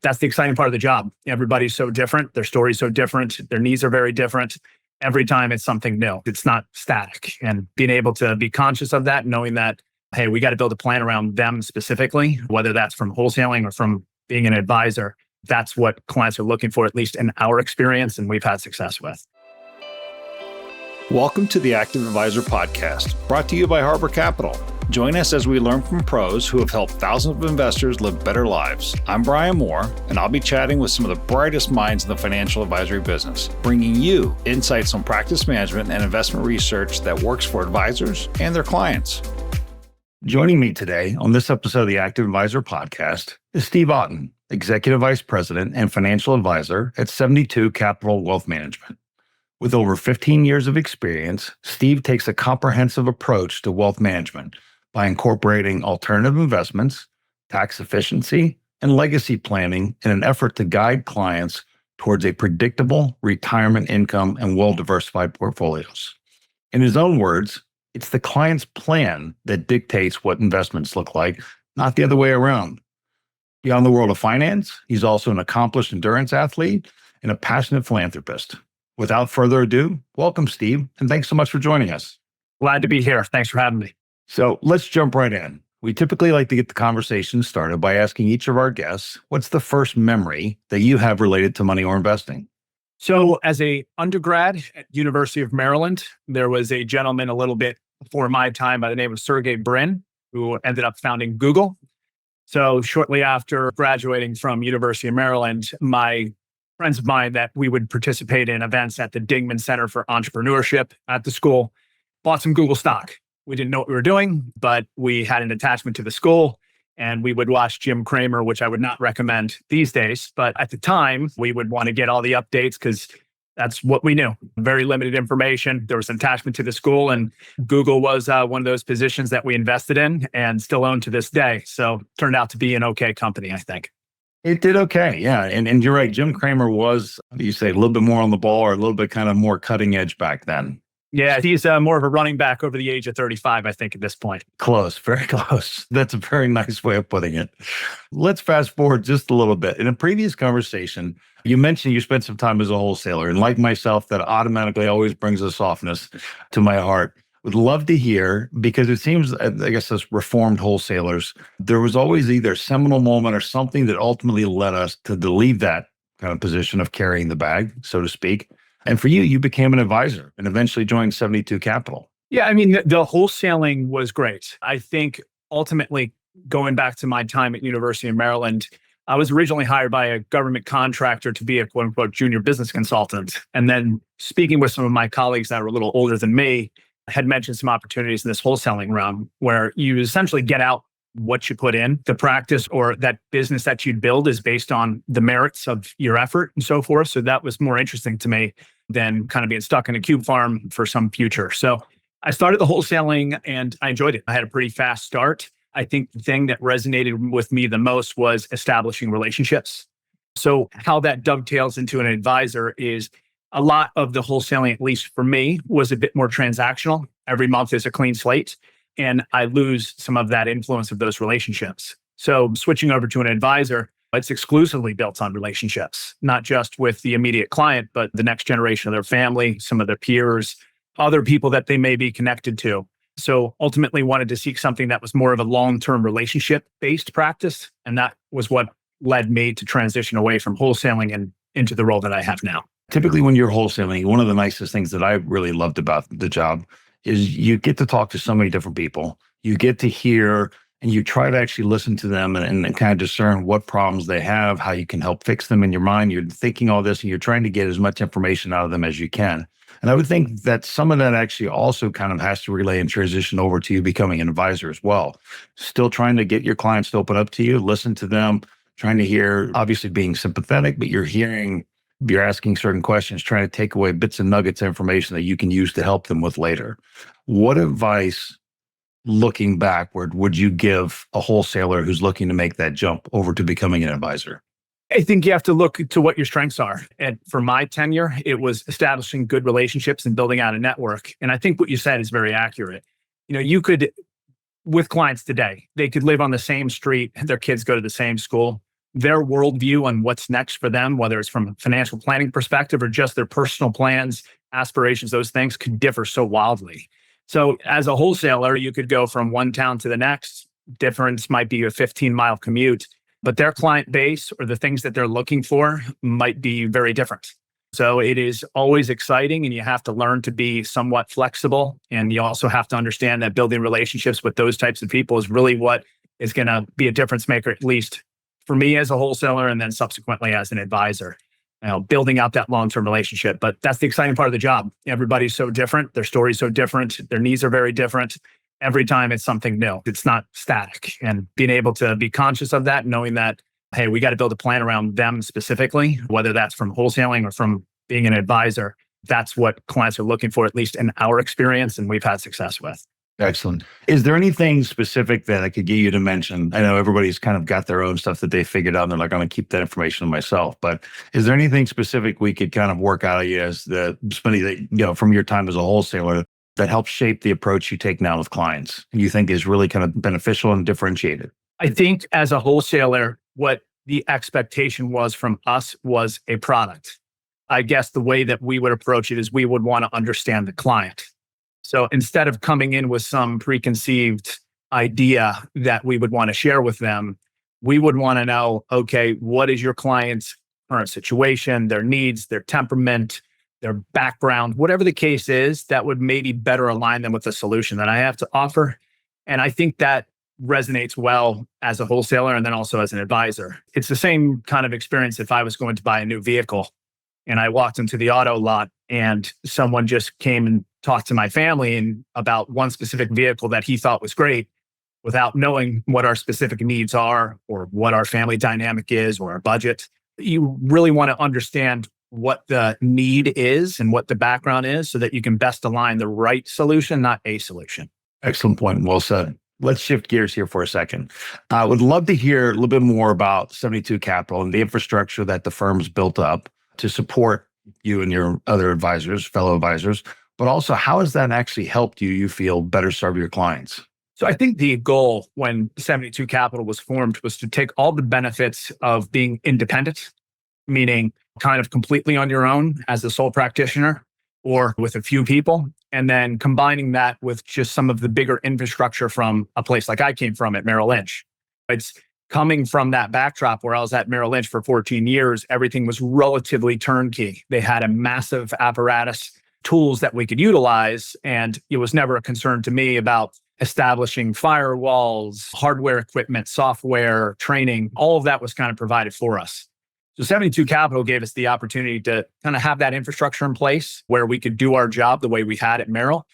that's the exciting part of the job. Everybody's so different. Their story's so different. Their needs are very different. Every time it's something new. It's not static. And being able to be conscious of that, knowing that, hey, we got to build a plan around them specifically, whether that's from wholesaling or from being an advisor. That's what clients are looking for, at least in our experience, and we've had success with. Welcome to the Active Advisor Podcast, brought to you by Harbor Capital. Join us as we learn from pros who have helped thousands of investors live better lives. I'm Bryan Moore, and I'll be chatting with some of the brightest minds in the financial advisory business, bringing you insights on practice management and investment research that works for advisors and their clients. Joining me today on this episode of the Active Advisor Podcast is Steve Otten, Executive Vice President and Financial Advisor at 72 Capital Wealth Management. With over 15 years of experience, Steve takes a comprehensive approach to wealth management by incorporating alternative investments, tax efficiency, and legacy planning in an effort to guide clients towards a predictable retirement income and well-diversified portfolios. In his own words, it's the client's plan that dictates what investments look like, not the other way around. Beyond the world of finance, he's also an accomplished endurance athlete and a passionate philanthropist. Without further ado, welcome, Steve, and thanks so much for joining us. Glad to be here. Thanks for having me. So let's jump right in. We typically like to get the conversation started by asking each of our guests, what's the first memory that you have related to money or investing? So as a undergrad at University of Maryland, there was a gentleman a little bit before my time by the name of Sergey Brin, who ended up founding Google. So shortly after graduating from University of Maryland, my friends of mine that we would participate in events at the Dingman Center for Entrepreneurship at the school, bought some Google stock. We didn't know what we were doing, but we had an attachment to the school and we would watch Jim Cramer, which I would not recommend these days. But at the time, we would want to get all the updates because that's what we knew. Very limited information. There was an attachment to the school, and Google was one of those positions that we invested in and still own to this day. So turned out to be an okay company, I think. It did okay, yeah. And you're right, Jim Cramer was, you say, a little bit more on the ball or a little bit kind of more cutting edge back then. Yeah, he's more of a running back over the age of 35, I think, at this point. Close, very close. That's a very nice way of putting it. Let's fast forward just a little bit. In a previous conversation, you mentioned you spent some time as a wholesaler. And like myself, that automatically always brings a softness to my heart. Would love to hear, because it seems, I guess, as reformed wholesalers, there was always either a seminal moment or something that ultimately led us to leave that kind of position of carrying the bag, so to speak. And for you, you became an advisor and eventually joined 72 Capital. Yeah, I mean, the wholesaling was great. I think ultimately, going back to my time at University of Maryland, I was originally hired by a government contractor to be a quote unquote junior business consultant. And then speaking with some of my colleagues that were a little older than me, I had mentioned some opportunities in this wholesaling realm where you essentially get out what you put in. The practice or that business that you'd build is based on the merits of your effort and so forth. So that was more interesting to me than kind of being stuck in a cube farm for some future. So I started the wholesaling and I enjoyed it. I had a pretty fast start. I think the thing that resonated with me the most was establishing relationships. So how that dovetails into an advisor is a lot of the wholesaling, at least for me, was a bit more transactional. Every month is a clean slate, and I lose some of that influence of those relationships. So switching over to an advisor, it's exclusively built on relationships, not just with the immediate client, but the next generation of their family, some of their peers, other people that they may be connected to. So ultimately wanted to seek something that was more of a long-term relationship-based practice. And that was what led me to transition away from wholesaling and into the role that I have now. Typically, when you're wholesaling, one of the nicest things that I really loved about the job is you get to talk to so many different people. You get to hear and you try to actually listen to them and kind of discern what problems they have, how you can help fix them in your mind. You're thinking all this and you're trying to get as much information out of them as you can. And I would think that some of that actually also kind of has to relay and transition over to you becoming an advisor as well. Still trying to get your clients to open up to you, listen to them, trying to hear, obviously being sympathetic, but you're asking certain questions, trying to take away bits and nuggets of information that you can use to help them with later. What advice, looking backward, would you give a wholesaler who's looking to make that jump over to becoming an advisor? I think you have to look to what your strengths are. And for my tenure, it was establishing good relationships and building out a network. And I think what you said is very accurate. You could, with clients today, they could live on the same street, their kids go to the same school. their worldview on what's next for them, whether it's from a financial planning perspective or just their personal plans, aspirations, those things could differ so wildly. So as a wholesaler, you could go from one town to the next. Difference might be a 15-mile commute, but their client base or the things that they're looking for might be very different. So it is always exciting, and you have to learn to be somewhat flexible. And you also have to understand that building relationships with those types of people is really what is going to be a difference maker, at least for me as a wholesaler, and then subsequently as an advisor. Building out that long-term relationship. But that's the exciting part of the job. Everybody's so different. Their story's so different. Their needs are very different. Every time it's something new. It's not static. And being able to be conscious of that, knowing that, hey, we got to build a plan around them specifically, whether that's from wholesaling or from being an advisor. That's what clients are looking for, at least in our experience, and we've had success with. Excellent. Is there anything specific that I could get you to mention? I know everybody's kind of got their own stuff that they figured out, and they're like, I'm going to keep that information to myself. But is there anything specific we could kind of work out of you as somebody that, from your time as a wholesaler that helps shape the approach you take now with clients and you think is really kind of beneficial and differentiated? I think as a wholesaler, what the expectation was from us was a product. I guess the way that we would approach it is we would want to understand the client. So instead of coming in with some preconceived idea that we would want to share with them, we would want to know, okay, what is your client's current situation, their needs, their temperament, their background, whatever the case is, that would maybe better align them with the solution that I have to offer. And I think that resonates well as a wholesaler and then also as an advisor. It's the same kind of experience if I was going to buy a new vehicle and I walked into the auto lot and someone just came and talked to my family and about one specific vehicle that he thought was great without knowing what our specific needs are or what our family dynamic is or our budget. You really want to understand what the need is and what the background is so that you can best align the right solution, not a solution. Excellent point. Well said. Let's shift gears here for a second. I would love to hear a little bit more about 72 Capital and the infrastructure that the firm's built up to support you and your other advisors, fellow advisors, but also how has that actually helped you feel better serve your clients? So I think the goal when 72 Capital was formed was to take all the benefits of being independent, meaning kind of completely on your own as a sole practitioner or with a few people, and then combining that with just some of the bigger infrastructure from a place like I came from at Merrill Lynch. It's coming from that backdrop where I was at Merrill Lynch for 14 years, everything was relatively turnkey. They had a massive apparatus, tools that we could utilize, and it was never a concern to me about establishing firewalls, hardware equipment, software, training. All of that was kind of provided for us. So 72 Capital gave us the opportunity to kind of have that infrastructure in place where we could do our job the way we had at Merrill,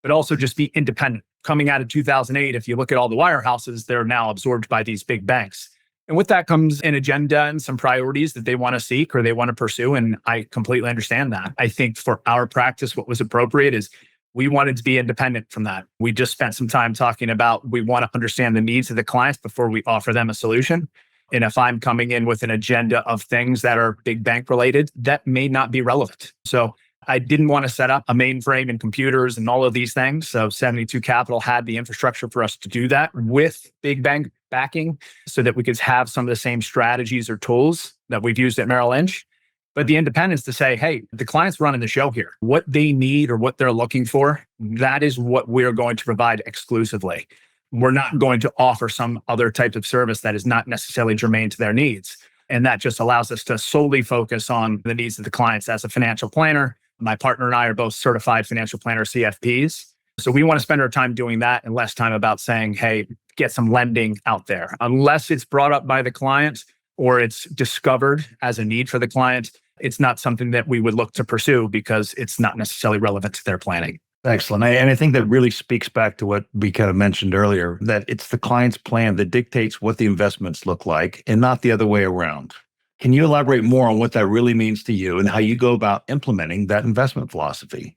but also just be independent. Coming out of 2008, if you look at all the wirehouses, they're now absorbed by these big banks. And with that comes an agenda and some priorities that they want to seek or they want to pursue. And I completely understand that. I think for our practice, what was appropriate is we wanted to be independent from that. We just spent some time talking about we want to understand the needs of the clients before we offer them a solution. And if I'm coming in with an agenda of things that are big bank related, that may not be relevant. So I didn't want to set up a mainframe and computers and all of these things. So 72 Capital had the infrastructure for us to do that with big bank backing so that we could have some of the same strategies or tools that we've used at Merrill Lynch. But the independence to say, hey, the client's running the show here. What they need or what they're looking for, that is what we're going to provide exclusively. We're not going to offer some other type of service that is not necessarily germane to their needs. And that just allows us to solely focus on the needs of the clients. As a financial planner, my partner and I are both certified financial planner CFPs. So we want to spend our time doing that and less time about saying, hey, get some lending out there. Unless it's brought up by the client or it's discovered as a need for the client, it's not something that we would look to pursue because it's not necessarily relevant to their planning. Excellent. And I think that really speaks back to what we kind of mentioned earlier, that it's the client's plan that dictates what the investments look like and not the other way around. Can you elaborate more on what that really means to you and how you go about implementing that investment philosophy?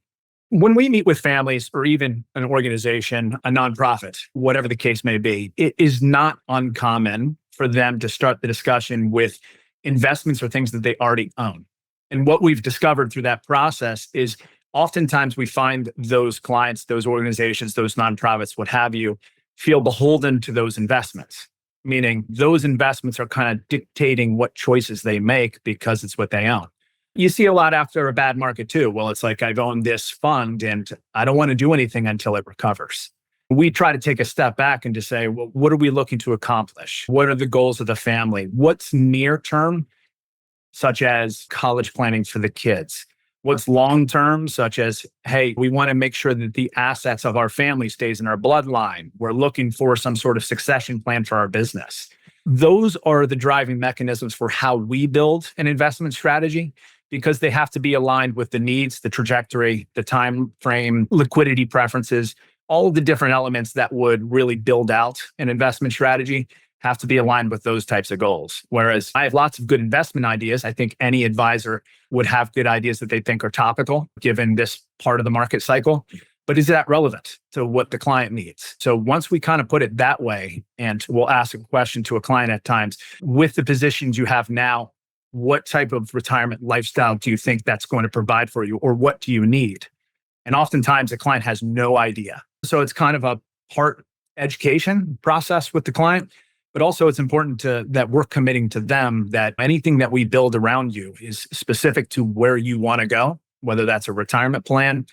When we meet with families or even an organization, a nonprofit, whatever the case may be, it is not uncommon for them to start the discussion with investments or things that they already own. And what we've discovered through that process is oftentimes we find those clients, those organizations, those nonprofits, what have you, feel beholden to those investments. meaning those investments are kind of dictating what choices they make because it's what they own. You see a lot after a bad market too. Well, it's like, I've owned this fund and I don't want to do anything until it recovers. We try to take a step back and to say, well, what are we looking to accomplish? What are the goals of the family? What's near term, such as college planning for the kids? What's long term, such as, hey, we want to make sure that the assets of our family stays in our bloodline. We're looking for some sort of succession plan for our business. Those are the driving mechanisms for how we build an investment strategy, because they have to be aligned with the needs, the trajectory, the time frame, liquidity preferences. All of the different elements that would really build out an investment strategy have to be aligned with those types of goals. Whereas I have lots of good investment ideas. I think any advisor would have good ideas that they think are topical given this part of the market cycle. But is that relevant to what the client needs? So once we kind of put it that way, and we'll ask a question to a client at times, with the positions you have now, what type of retirement lifestyle do you think that's going to provide for you? Or what do you need? And oftentimes the client has no idea. So it's kind of a part education process with the client, but also it's important that we're committing to them that anything that we build around you is specific to where you want to go, whether that's a retirement plan,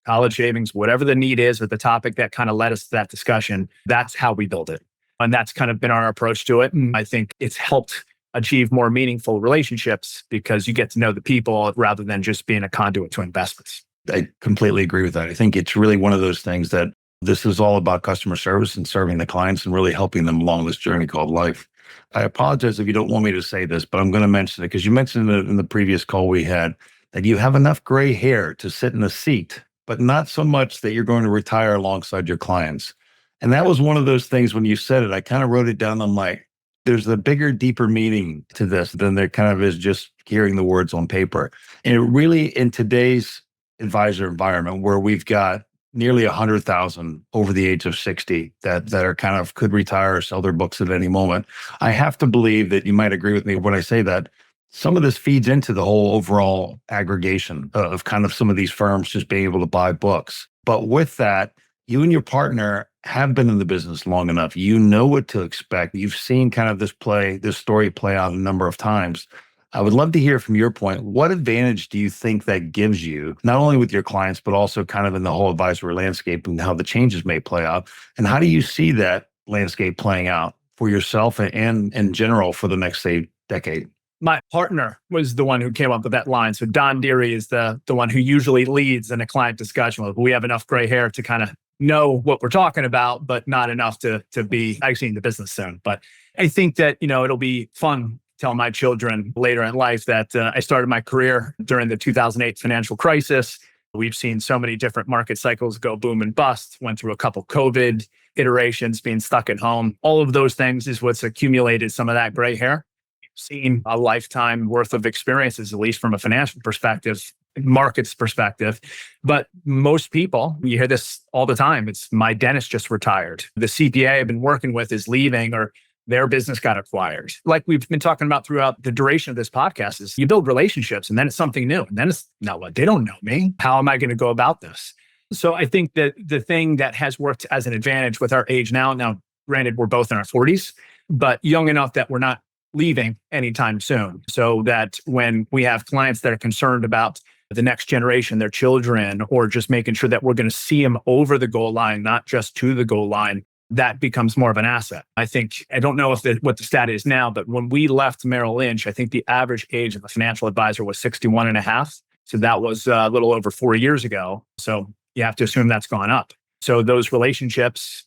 college savings, whatever the need is, or the topic that kind of led us to that discussion. That's how we build it. And that's kind of been our approach to it. And I think it's helped achieve more meaningful relationships because you get to know the people rather than just being a conduit to investments. I completely agree with that. I think it's really one of those things that this is all about customer service and serving the clients and really helping them along this journey called life. I apologize if you don't want me to say this, but I'm going to mention it because you mentioned it in the previous call we had that you have enough gray hair to sit in a seat, but not so much that you're going to retire alongside your clients. And that was one of those things when you said it, I kind of wrote it down on my there's a bigger, deeper meaning to this than there kind of is just hearing the words on paper. And it really, in today's advisor environment where we've got nearly 100,000 over the age of 60 that are kind of could retire or sell their books at any moment, I have to believe that you might agree with me when I say that some of this feeds into the whole overall aggregation of kind of some of these firms just being able to buy books. But with that, you and your partner have been in the business long enough. You know what to expect. You've seen kind of this story play out a number of times. I would love to hear from your point, what advantage do you think that gives you, not only with your clients, but also kind of in the whole advisory landscape and how the changes may play out? And how do you see that landscape playing out for yourself and in general for the next, say, decade? My partner was the one who came up with that line. So Don Deary is the one who usually leads in a client discussion. We have enough gray hair to kind of know what we're talking about, but not enough to be actually in the business zone. But I think that, it'll be fun to tell my children later in life that I started my career during the 2008 financial crisis. We've seen so many different market cycles go boom and bust, went through a couple COVID iterations, being stuck at home. All of those things is what's accumulated some of that gray hair. Seen a lifetime worth of experiences, at least from a financial perspective, markets perspective. But most people, you hear this all the time. It's my dentist just retired. The CPA I've been working with is leaving or their business got acquired. Like we've been talking about throughout the duration of this podcast is you build relationships and then it's something new. And then it's not what they don't know me. How am I going to go about this? So I think that the thing that has worked as an advantage with our age now, granted, we're both in our 40s, but young enough that we're not leaving anytime soon. So that when we have clients that are concerned about the next generation, their children, or just making sure that we're going to see them over the goal line, not just to the goal line, that becomes more of an asset. I think, I don't know what the stat is now, but when we left Merrill Lynch, I think the average age of a financial advisor was 61 and a half. So that was a little over 4 years ago. So you have to assume that's gone up. So those relationships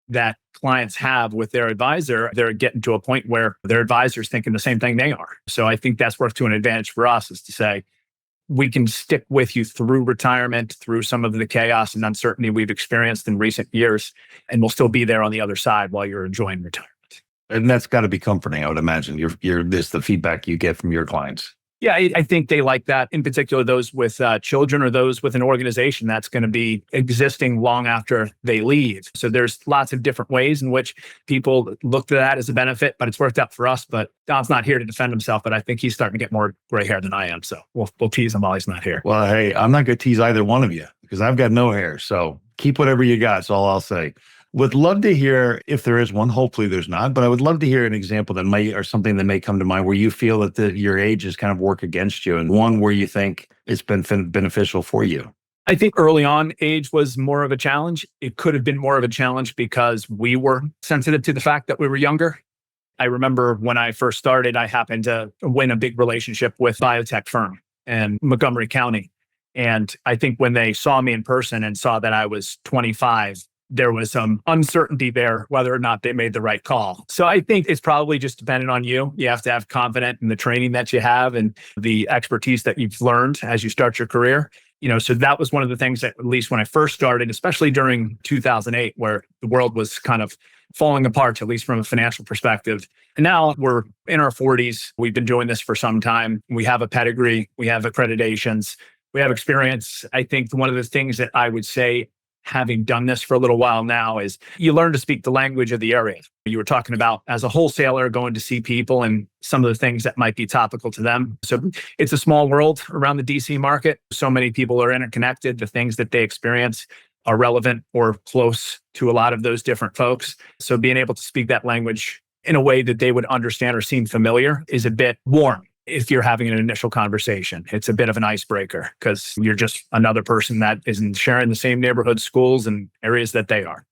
that clients have with their advisor, they're getting to a point where their advisor's thinking the same thing they are. So I think that's worked to an advantage for us is to say, we can stick with you through retirement, through some of the chaos and uncertainty we've experienced in recent years, and we'll still be there on the other side while you're enjoying retirement. And that's got to be comforting, I would imagine. This the feedback you get from your clients. Yeah, I think they like that. In particular, those with children or those with an organization that's going to be existing long after they leave. So there's lots of different ways in which people look to that as a benefit, but it's worked out for us. But Don's not here to defend himself, but I think he's starting to get more gray hair than I am. So we'll tease him while he's not here. Well, hey, I'm not going to tease either one of you because I've got no hair. So keep whatever you got. That's all I'll say. Would love to hear if there is one. Hopefully there's not, but I would love to hear an example that may, or something that may come to mind where you feel that your age has kind of worked against you, and one where you think it's been beneficial for you. I think early on, age was more of a challenge. It could have been more of a challenge because we were sensitive to the fact that we were younger. I remember when I first started, I happened to win a big relationship with a biotech firm in Montgomery County. And I think when they saw me in person and saw that I was 25, there was some uncertainty there whether or not they made the right call. So I think it's probably just dependent on you. You have to have confidence in the training that you have and the expertise that you've learned as you start your career. So that was one of the things that, at least when I first started, especially during 2008, where the world was kind of falling apart, at least from a financial perspective. And now we're in our 40s. We've been doing this for some time. We have a pedigree. We have accreditations. We have experience. I think one of the things that I would say, having done this for a little while now, is you learn to speak the language of the area. You were talking about, as a wholesaler, going to see people and some of the things that might be topical to them. So it's a small world around the DC market. So many people are interconnected. The things that they experience are relevant or close to a lot of those different folks. So being able to speak that language in a way that they would understand or seem familiar is a bit warm. If you're having an initial conversation, it's a bit of an icebreaker because you're just another person that isn't sharing the same neighborhood, schools, and areas that they are.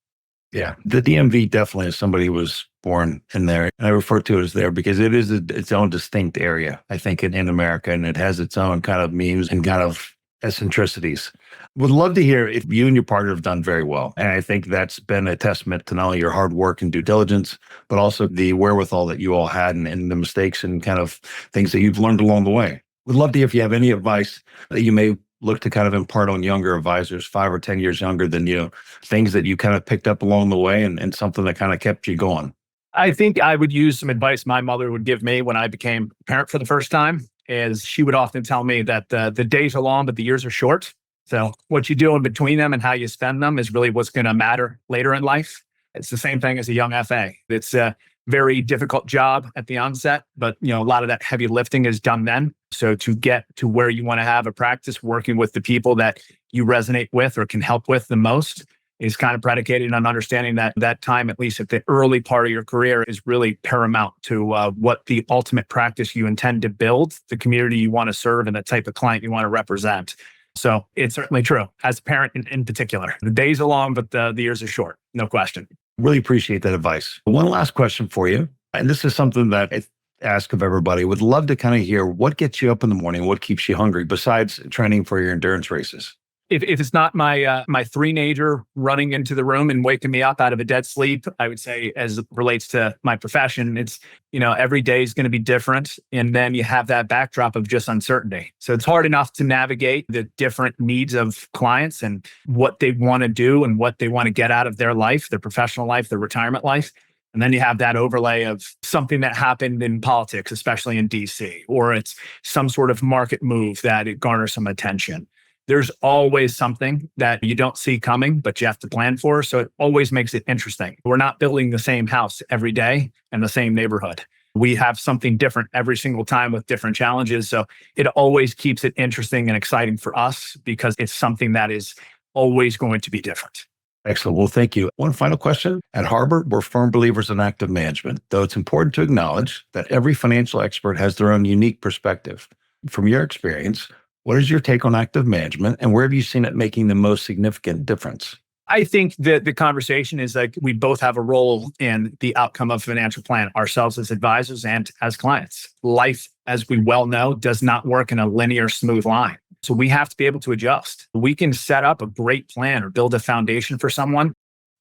Yeah, the DMV definitely is somebody who was born in there. And I refer to it as there because it is its own distinct area, I think, in America, and it has its own kind of memes and kind of eccentricities. Would love to hear if you and your partner have done very well. And I think that's been a testament to not only your hard work and due diligence, but also the wherewithal that you all had and the mistakes and kind of things that you've learned along the way. Would love to hear if you have any advice that you may look to kind of impart on younger advisors, 5 or 10 years younger than you, things that you kind of picked up along the way and something that kind of kept you going. I think I would use some advice my mother would give me when I became a parent for the first time. Is she would often tell me that the days are long, but the years are short. So what you do in between them and how you spend them is really what's going to matter later in life. It's the same thing as a young FA. It's a very difficult job at the onset, but a lot of that heavy lifting is done then. So to get to where you want to have a practice, working with the people that you resonate with or can help with the most, is kind of predicated on understanding that time, at least at the early part of your career, is really paramount to what the ultimate practice you intend to build, the community you want to serve, and the type of client you want to represent. So it's certainly true, as a parent in particular. The days are long, but the years are short, no question. Really appreciate that advice. One last question for you, and this is something that I ask of everybody. Would love to kind of hear what gets you up in the morning, what keeps you hungry besides training for your endurance races. If it's not my three-nager running into the room and waking me up out of a dead sleep, I would say, as it relates to my profession, it's, every day is going to be different. And then you have that backdrop of just uncertainty. So it's hard enough to navigate the different needs of clients and what they want to do and what they want to get out of their life, their professional life, their retirement life. And then you have that overlay of something that happened in politics, especially in DC, or it's some sort of market move that it garners some attention. There's always something that you don't see coming, but you have to plan for. So it always makes it interesting. We're not building the same house every day in the same neighborhood. We have something different every single time with different challenges. So it always keeps it interesting and exciting for us because it's something that is always going to be different. Excellent. Well, thank you. One final question. At Harbor, we're firm believers in active management, though it's important to acknowledge that every financial expert has their own unique perspective. From your experience, what is your take on active management, and where have you seen it making the most significant difference? I think that the conversation is like we both have a role in the outcome of a financial plan, ourselves as advisors and as clients. Life, as we well know, does not work in a linear, smooth line. So we have to be able to adjust. We can set up a great plan or build a foundation for someone,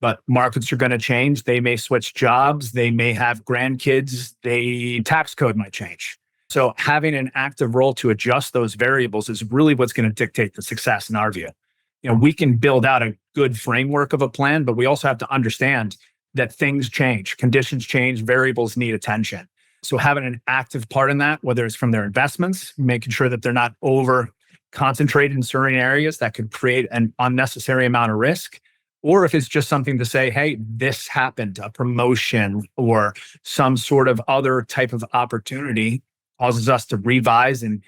but markets are going to change. They may switch jobs. They may have grandkids. The tax code might change. So having an active role to adjust those variables is really what's going to dictate the success in our view. We can build out a good framework of a plan, but we also have to understand that things change, conditions change, variables need attention. So having an active part in that, whether it's from their investments, making sure that they're not over concentrated in certain areas that could create an unnecessary amount of risk, or if it's just something to say, hey, this happened, a promotion or some sort of other type of opportunity causes us to revise and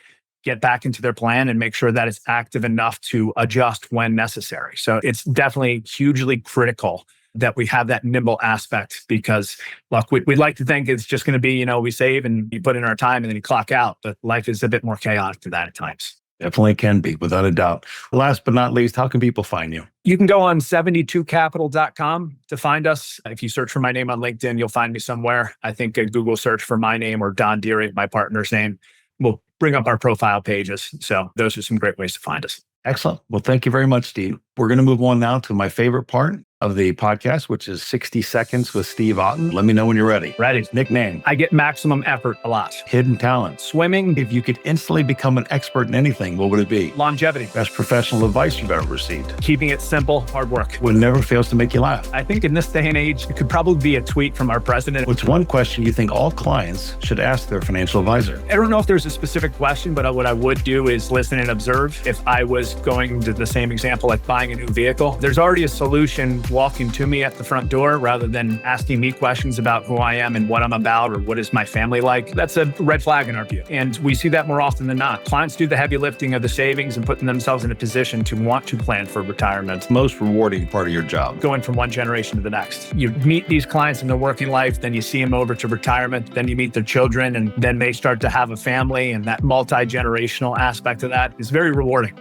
get back into their plan and make sure that it's active enough to adjust when necessary. So it's definitely hugely critical that we have that nimble aspect because, look, we'd like to think it's just going to be, we save and you put in our time and then you clock out. But life is a bit more chaotic than that at times. Definitely can be, without a doubt. Last but not least, how can people find you? You can go on 72capital.com to find us. If you search for my name on LinkedIn, you'll find me somewhere. I think a Google search for my name or Don Deary, my partner's name, will bring up our profile pages. So those are some great ways to find us. Excellent. Well, thank you very much, Steve. We're going to move on now to my favorite part of the podcast, which is 60 Seconds with Steve Otten. Let me know when you're ready. Ready. Nickname. I get maximum effort a lot. Hidden talent. Swimming. If you could instantly become an expert in anything, what would it be? Longevity. Best professional advice you've ever received. Keeping it simple, hard work. What never fails to make you laugh. I think in this day and age, it could probably be a tweet from our president. What's one question you think all clients should ask their financial advisor? I don't know if there's a specific question, but what I would do is listen and observe. If I was going to the same example, like buying a new vehicle, there's already a solution walking to me at the front door rather than asking me questions about who I am and what I'm about or what is my family like. That's a red flag in our view. And we see that more often than not. Clients do the heavy lifting of the savings and putting themselves in a position to want to plan for retirement. Most rewarding part of your job. Going from one generation to the next. You meet these clients in their working life, then you see them over to retirement, then you meet their children, and then they start to have a family, and that multi-generational aspect of that is very rewarding.